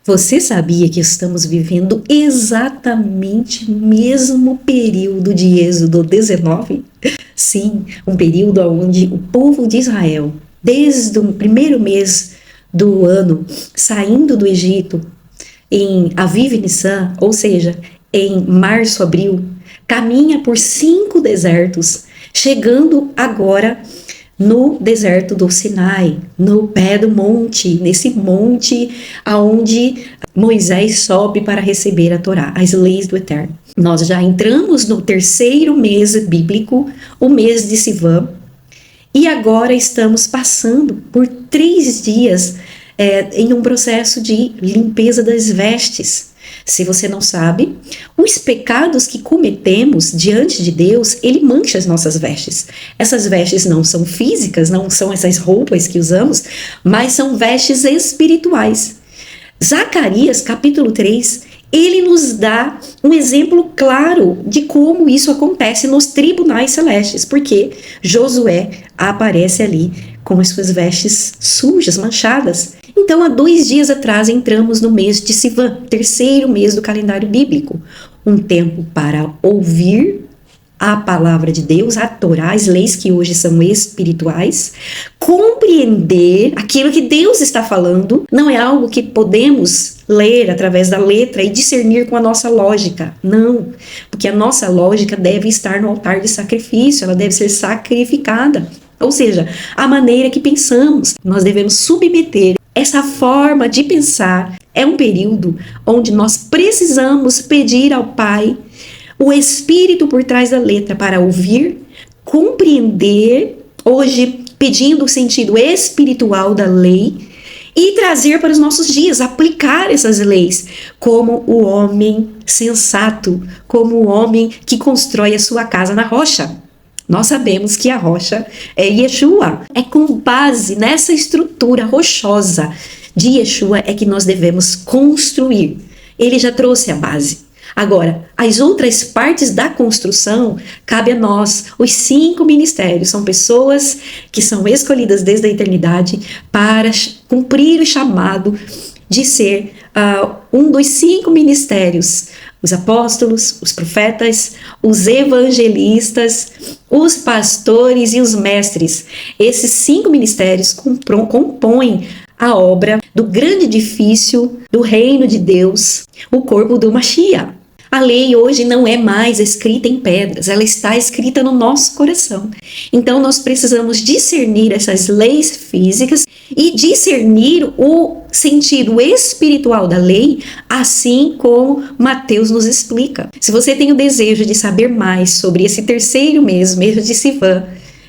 Você sabia que estamos vivendo exatamente o mesmo período de Êxodo 19? Sim, um período onde o povo de Israel, desde o primeiro mês do ano, saindo do Egito, em Aviv e Nissan, ou seja, em março, abril, caminha por 5 desertos, chegando agora no deserto do Sinai, no pé do monte, nesse monte aonde Moisés sobe para receber a Torá, as leis do Eterno. Nós já entramos no terceiro mês bíblico, o mês de Sivan, e agora estamos passando por 3 dias em um processo de limpeza das vestes. Se você não sabe, os pecados que cometemos diante de Deus, ele mancha as nossas vestes. Essas vestes não são físicas, não são essas roupas que usamos, mas são vestes espirituais. Zacarias, capítulo 3, ele nos dá um exemplo claro de como isso acontece nos tribunais celestes, porque Josué aparece ali com as suas vestes sujas, manchadas. Então, há 2 dias atrás, entramos no mês de Sivan, terceiro mês do calendário bíblico. Um tempo para ouvir a palavra de Deus, a Torá, as leis que hoje são espirituais, compreender aquilo que Deus está falando. Não é algo que podemos ler através da letra e discernir com a nossa lógica. Não, porque a nossa lógica deve estar no altar de sacrifício, ela deve ser sacrificada. Ou seja, a maneira que pensamos, nós devemos submeter essa forma de pensar. É um período onde nós precisamos pedir ao Pai o Espírito por trás da letra para ouvir, compreender, hoje pedindo o sentido espiritual da lei e trazer para os nossos dias, aplicar essas leis como o homem sensato, como o homem que constrói a sua casa na rocha. Nós sabemos que a rocha é Yeshua. É com base nessa estrutura rochosa de Yeshua é que nós devemos construir. Ele já trouxe a base. Agora, as outras partes da construção, cabe a nós. Os 5 ministérios são pessoas que são escolhidas desde a eternidade para cumprir o chamado de ser um dos 5 ministérios. Os apóstolos, os profetas, os evangelistas, os pastores e os mestres. Esses 5 ministérios compõem a obra do grande edifício do reino de Deus, o corpo do Mashiach. A lei hoje não é mais escrita em pedras, ela está escrita no nosso coração. Então nós precisamos discernir essas leis físicas e discernir o sentido espiritual da lei, assim como Mateus nos explica. Se você tem o desejo de saber mais sobre esse terceiro mês, mês de Sivan,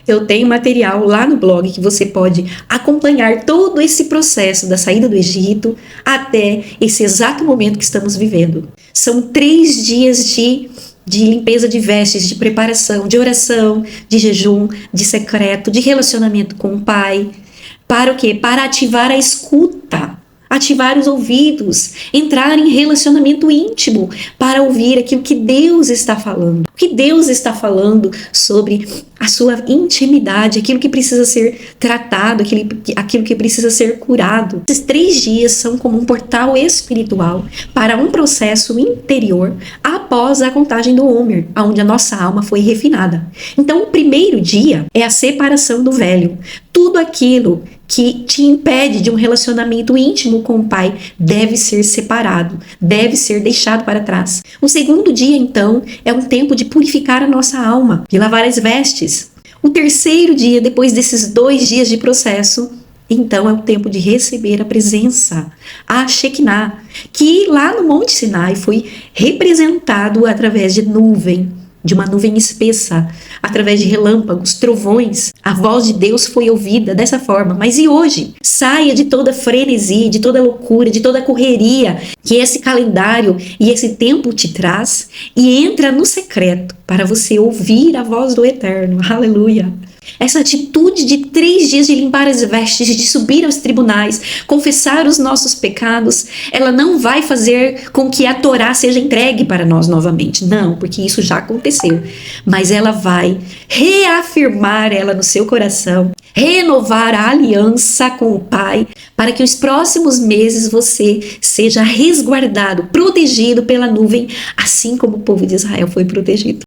eu tenho material lá no blog que você pode acompanhar todo esse processo da saída do Egito até esse exato momento que estamos vivendo. São 3 dias de limpeza de vestes, de preparação, de oração, de jejum, de secreto, de relacionamento com o Pai. Para o quê? Para ativar a escuta, ativar os ouvidos, entrar em relacionamento íntimo para ouvir aquilo que Deus está falando. O que Deus está falando sobre a sua intimidade, aquilo que precisa ser tratado, aquilo que precisa ser curado. Esses 3 dias são como um portal espiritual para um processo interior após a contagem do Homer, onde a nossa alma foi refinada. Então, o primeiro dia é a separação do velho. Tudo aquilo que te impede de um relacionamento íntimo com o Pai deve ser separado, deve ser deixado para trás. O segundo dia, então, é um tempo de purificar a nossa alma, de lavar as vestes. O terceiro dia, depois desses 2 dias de processo, então é o tempo de receber a presença, a Shekinah, que lá no Monte Sinai foi representado através de nuvem, de uma nuvem espessa, através de relâmpagos, trovões. A voz de Deus foi ouvida dessa forma. Mas e hoje? Saia de toda frenesi, de toda loucura, de toda correria que esse calendário e esse tempo te traz e entra no secreto para você ouvir a voz do Eterno. Aleluia! Essa atitude de 3 dias de limpar as vestes, de subir aos tribunais, confessar os nossos pecados, ela não vai fazer com que a Torá seja entregue para nós novamente. Não, porque isso já aconteceu. Mas ela vai reafirmar ela no seu coração, renovar a aliança com o Pai, para que os próximos meses você seja resguardado, protegido pela nuvem, assim como o povo de Israel foi protegido.